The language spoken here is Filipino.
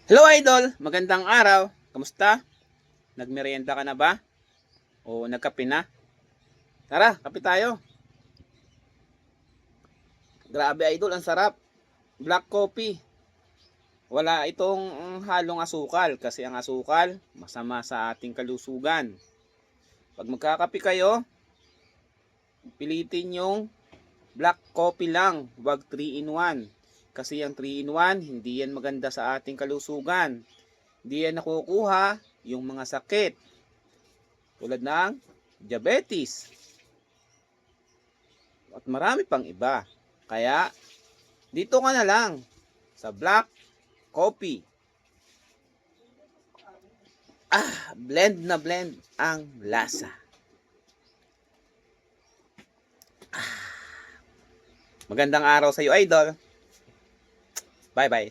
Hello idol, magandang araw. Kamusta? Nagmerienda ka na ba? O nagkape na? Tara, kape tayo. Grabe idol, ang sarap. Black coffee. Wala itong halong asukal kasi ang asukal masama sa ating kalusugan. Pag magkakape kayo, pilitin yung black coffee lang, wag 3 in 1. Kasi ang 3 in 1, hindi yan maganda sa ating kalusugan. Hindi yan nakukuha yung mga sakit tulad ng diabetes at marami pang iba. Kaya dito ka na lang sa black coffee. Blend na blend ang lasa. Magandang araw sa iyo idol. Bye bye.